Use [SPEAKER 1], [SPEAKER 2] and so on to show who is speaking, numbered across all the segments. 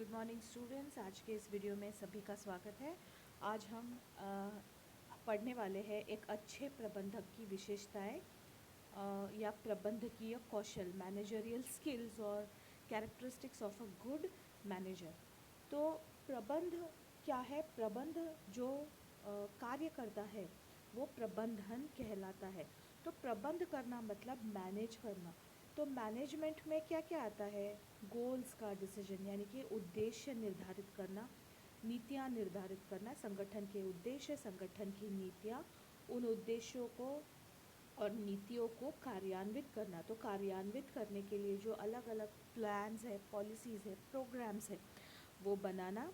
[SPEAKER 1] Good morning students. आज के इस वीडियो में सभी का स्वागत है। आज हम पढ़ने वाले हैं एक अच्छे प्रबंधक की विशेषताएं या प्रबंधकीय कौशल, मैनेजरियल स्किल्स और characteristics of a good manager. तो प्रबंध क्या है? प्रबंध जो कार्य करता है वो प्रबंधन कहलाता है। तो प्रबंध करना मतलब मैनेज करना। तो मैनेजमेंट में क्या क्या आता है? गोल्स का डिसीजन यानी कि उद्देश्य निर्धारित करना, नीतियाँ निर्धारित करना, संगठन के उद्देश्य, संगठन की नीतियाँ, उन उद्देश्यों को और नीतियों को कार्यान्वित करना। तो कार्यान्वित करने के लिए जो अलग अलग प्लान्स है, पॉलिसीज़ है, प्रोग्राम्स है, वो बनाना,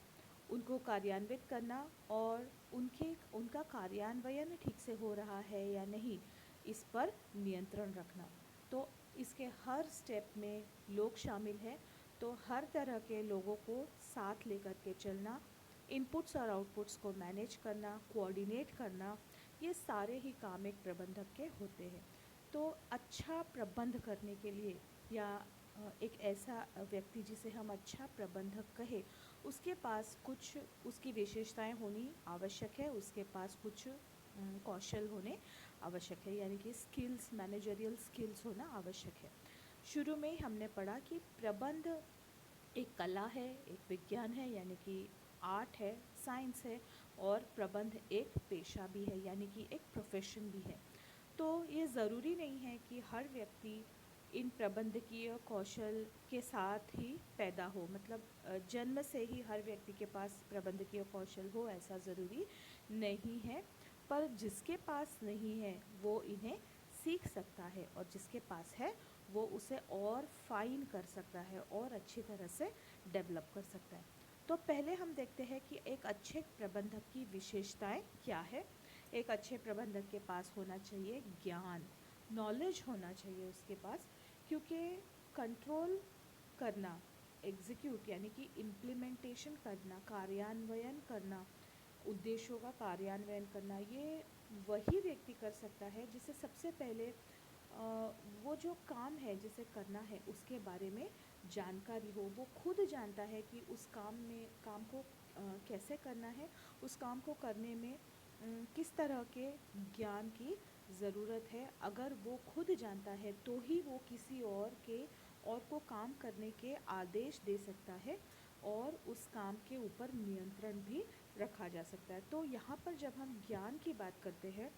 [SPEAKER 1] उनको कार्यान्वित करना और उनका कार्यान्वयन ठीक से हो रहा है या नहीं, इस पर नियंत्रण रखना। तो इसके हर स्टेप में लोग शामिल हैं, तो हर तरह के लोगों को साथ लेकर के चलना, इनपुट्स और आउटपुट्स को मैनेज करना, कोऑर्डिनेट करना, ये सारे ही काम एक प्रबंधक के होते हैं। तो अच्छा प्रबंध करने के लिए या एक ऐसा व्यक्ति जिसे हम अच्छा प्रबंधक कहे, उसके पास कुछ उसकी विशेषताएं होनी आवश्यक है, उसके पास कुछ कौशल होने आवश्यक है, यानी कि स्किल्स, मैनेजरियल स्किल्स होना आवश्यक है। शुरू में ही हमने पढ़ा कि प्रबंध एक कला है, एक विज्ञान है, यानी कि आर्ट है, साइंस है, और प्रबंध एक पेशा भी है, यानी कि एक प्रोफेशन भी है। तो ये ज़रूरी नहीं है कि हर व्यक्ति इन प्रबंधकीय कौशल के साथ ही पैदा हो, मतलब जन्म से ही हर व्यक्ति के पास प्रबंधकीय कौशल हो, ऐसा ज़रूरी नहीं है। पर जिसके पास नहीं है वो इन्हें सीख सकता है, और जिसके पास है वो उसे और फाइन कर सकता है और अच्छी तरह से डेवलप कर सकता है। तो पहले हम देखते हैं कि एक अच्छे प्रबंधक की विशेषताएं क्या है। एक अच्छे प्रबंधक के पास होना चाहिए ज्ञान, नॉलेज होना चाहिए उसके पास, क्योंकि कंट्रोल करना, एग्जीक्यूट यानी कि इम्प्लीमेंटेशन करना, कार्यान्वयन करना, उद्देश्यों का कार्यान्वयन करना, ये वही व्यक्ति कर सकता है जिसे सबसे पहले वो जो काम है जिसे करना है उसके बारे में जानकारी हो। वो खुद जानता है कि उस काम को कैसे करना है, उस काम को करने में किस तरह के ज्ञान की ज़रूरत है। अगर वो खुद जानता है तो ही वो किसी और को काम करने के आदेश दे सकता है और उस काम के ऊपर नियंत्रण भी रखा जा सकता है। तो यहाँ पर जब हम ज्ञान की बात करते हैं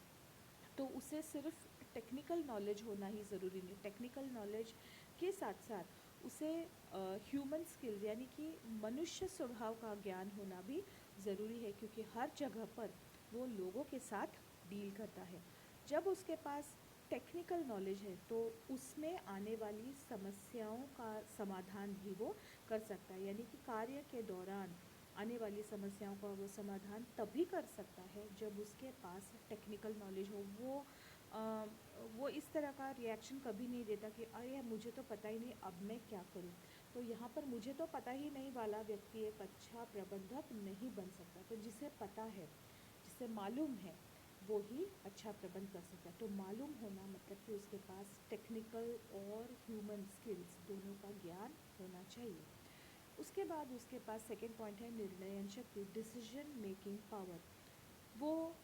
[SPEAKER 1] तो उसे सिर्फ टेक्निकल नॉलेज होना ही ज़रूरी नहीं, टेक्निकल नॉलेज के साथ साथ उसे ह्यूमन स्किल्स यानी कि मनुष्य स्वभाव का ज्ञान होना भी ज़रूरी है, क्योंकि हर जगह पर वो लोगों के साथ डील करता है। जब उसके पास टेक्निकल नॉलेज है तो उसमें आने वाली समस्याओं का समाधान भी वो कर सकता है, यानी कि कार्य के दौरान आने वाली समस्याओं का वो समाधान तभी कर सकता है जब उसके पास टेक्निकल नॉलेज हो। वो इस तरह का रिएक्शन कभी नहीं देता कि अरे मुझे तो पता ही नहीं, अब मैं क्या करूं। तो यहाँ पर मुझे तो पता ही नहीं वाला व्यक्ति एक अच्छा प्रबंधक नहीं बन सकता। तो जिसे पता है, जिसे मालूम है, वो ही अच्छा प्रबंध कर सकता है। तो मालूम होना मतलब कि उसके पास टेक्निकल और ह्यूमन स्किल्स दोनों का ज्ञान होना चाहिए। उसके बाद उसके पास सेकेंड पॉइंट है निर्णय शक्ति, डिसीजन मेकिंग पावर। वो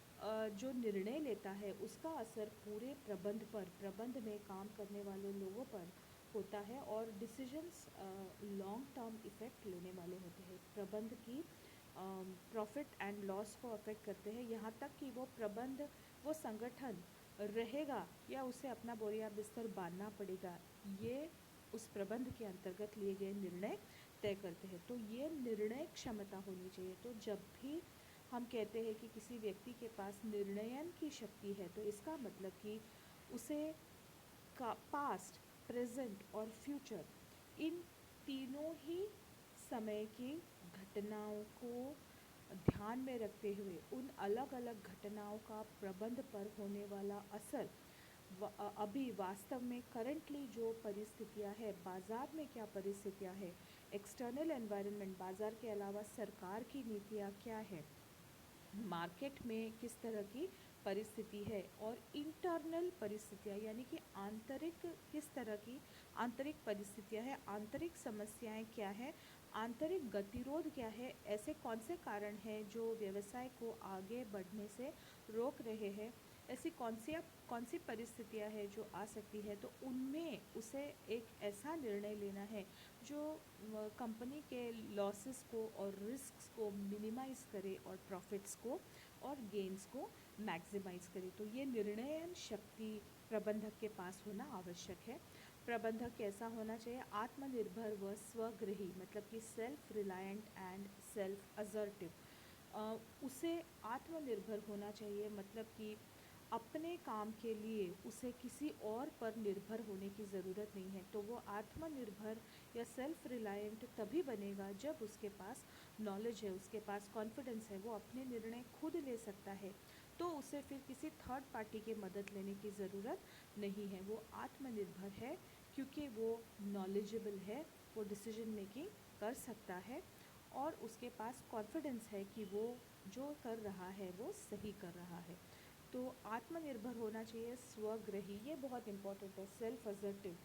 [SPEAKER 1] जो निर्णय लेता है उसका असर पूरे प्रबंध में काम करने वाले लोगों पर होता है, और डिसीजंस लॉन्ग टर्म इफ़ेक्ट लेने वाले होते हैं, प्रबंध की प्रॉफिट एंड लॉस को अफेक्ट करते हैं। यहाँ तक कि वो संगठन रहेगा या उसे अपना बोरिया बिस्तर बांधना पड़ेगा, ये उस प्रबंध के अंतर्गत लिए गए निर्णय तय करते हैं। तो ये निर्णय क्षमता होनी चाहिए। तो जब भी हम कहते हैं कि किसी व्यक्ति के पास निर्णयन की शक्ति है, तो इसका मतलब कि उसे का पास्ट, प्रेजेंट और फ्यूचर, इन तीनों ही समय की घटनाओं को ध्यान में रखते हुए उन अलग अलग घटनाओं का प्रबंध पर होने वाला असर, अभी वास्तव में करंटली जो परिस्थितियां है, बाज़ार में क्या परिस्थितियां है, एक्सटर्नल एनवायरनमेंट, बाज़ार के अलावा सरकार की नीतियां क्या है, मार्केट में किस तरह की परिस्थिति है और इंटरनल परिस्थितियाँ यानी कि आंतरिक किस तरह की आंतरिक परिस्थितियाँ हैं, आंतरिक समस्याएं क्या है, आंतरिक गतिरोध क्या है, ऐसे कौन से कारण हैं जो व्यवसाय को आगे बढ़ने से रोक रहे हैं, ऐसी कौन सी परिस्थितियाँ हैं जो आ सकती है, तो उनमें उसे एक ऐसा निर्णय लेना है जो कंपनी के लॉसेस को और रिस्क्स को मिनिमाइज़ करे और प्रॉफिट्स को और गेन्स को मैक्सिमाइज करे। तो ये निर्णयन शक्ति प्रबंधक के पास होना आवश्यक है। प्रबंधक कैसा होना चाहिए? आत्मनिर्भर व स्वगृही, मतलब कि self reliant and self assertive. उसे आत्मनिर्भर होना चाहिए, मतलब कि अपने काम के लिए उसे किसी और पर निर्भर होने की ज़रूरत नहीं है। तो वो आत्मनिर्भर या सेल्फ रिलायंट तभी बनेगा जब उसके पास नॉलेज है, उसके पास कॉन्फिडेंस है, वो अपने निर्णय खुद ले सकता है। तो उसे फिर किसी थर्ड पार्टी की मदद लेने की ज़रूरत नहीं है। वो आत्मनिर्भर है क्योंकि वो नॉलेजेबल है, वो डिसीजन मेकिंग कर सकता है और उसके पास कॉन्फिडेंस है कि वो जो कर रहा है वो सही कर रहा है। तो आत्मनिर्भर होना चाहिए, स्वग्रही, ये बहुत इम्पोर्टेंट है। सेल्फ असर्टिव,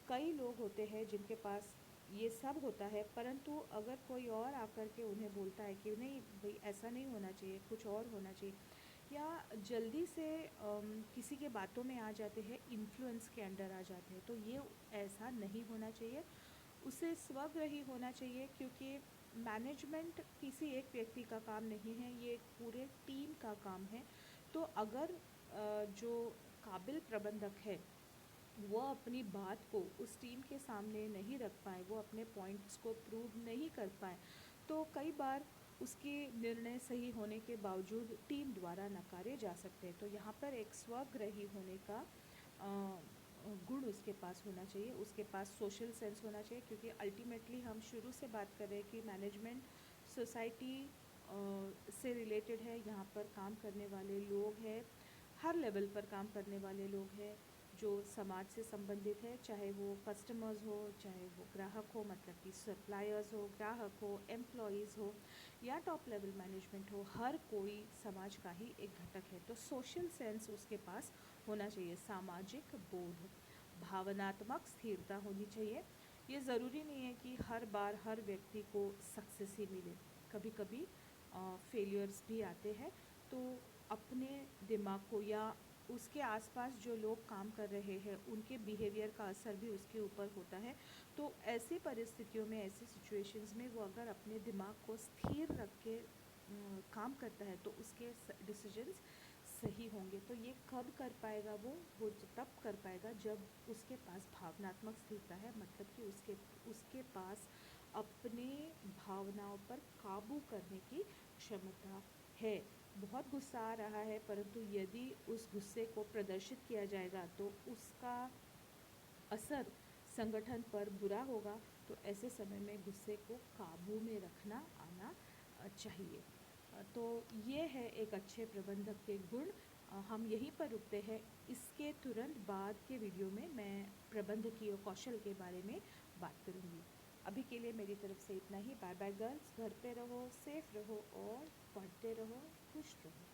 [SPEAKER 1] कई लोग होते हैं जिनके पास ये सब होता है, परंतु अगर कोई और आकर के उन्हें बोलता है कि नहीं भाई ऐसा नहीं होना चाहिए, कुछ और होना चाहिए, या जल्दी से किसी के बातों में आ जाते हैं, इन्फ्लुएंस के अंडर आ जाते हैं, तो ये ऐसा नहीं होना चाहिए। उसे स्वग्रही होना चाहिए क्योंकि मैनेजमेंट किसी एक व्यक्ति का काम नहीं है, ये एक पूरे टीम का काम है। तो अगर जो काबिल प्रबंधक है वो अपनी बात को उस टीम के सामने नहीं रख पाए, वो अपने पॉइंट्स को प्रूव नहीं कर पाए, तो कई बार उसके निर्णय सही होने के बावजूद टीम द्वारा नकारे जा सकते हैं। तो यहाँ पर एक स्वग्रही होने का गुण उसके पास होना चाहिए। उसके पास सोशल सेंस होना चाहिए क्योंकि अल्टीमेटली हम शुरू से बात कर रहे हैं कि मैनेजमेंट सोसाइटी से रिलेटेड है। यहाँ पर काम करने वाले लोग हैं, हर लेवल पर काम करने वाले लोग हैं जो समाज से संबंधित है, चाहे वो कस्टमर्स हो, चाहे वो ग्राहक हो, मतलब कि सप्लायर्स हो, ग्राहक हो, एम्प्लॉयज़ हो या टॉप लेवल मैनेजमेंट हो, हर कोई समाज का ही एक घटक है। तो सोशल सेंस उसके पास होना चाहिए। सामाजिक बोध, भावनात्मक स्थिरता होनी चाहिए। ये ज़रूरी नहीं है कि हर बार हर व्यक्ति को सक्सेस ही मिले, कभी कभी फेलियर्स भी आते हैं। तो अपने दिमाग को या उसके आसपास जो लोग काम कर रहे हैं उनके बिहेवियर का असर भी उसके ऊपर होता है। तो ऐसी परिस्थितियों में, ऐसी सिचुएशंस में वो अगर अपने दिमाग को स्थिर रख के काम करता है तो उसके डिसीजंस सही होंगे। तो ये कब कर पाएगा? वो तब कर पाएगा जब उसके पास भावनात्मक स्थिरता है, मतलब कि उसके पास अपने भावनाओं पर काबू करने की क्षमता है। बहुत गुस्सा आ रहा है, परंतु यदि उस गुस्से को प्रदर्शित किया जाएगा तो उसका असर संगठन पर बुरा होगा। तो ऐसे समय में गुस्से को काबू में रखना आना चाहिए। तो ये है एक अच्छे प्रबंधक के गुण। हम यहीं पर रुकते हैं। इसके तुरंत बाद के वीडियो में मैं प्रबंधकीय कौशल के बारे में बात करूँगी। अभी के लिए मेरी तरफ से इतना ही। बाय बाय गर्ल्स, घर पे रहो, सेफ रहो और पढ़ते रहो, खुश रहो।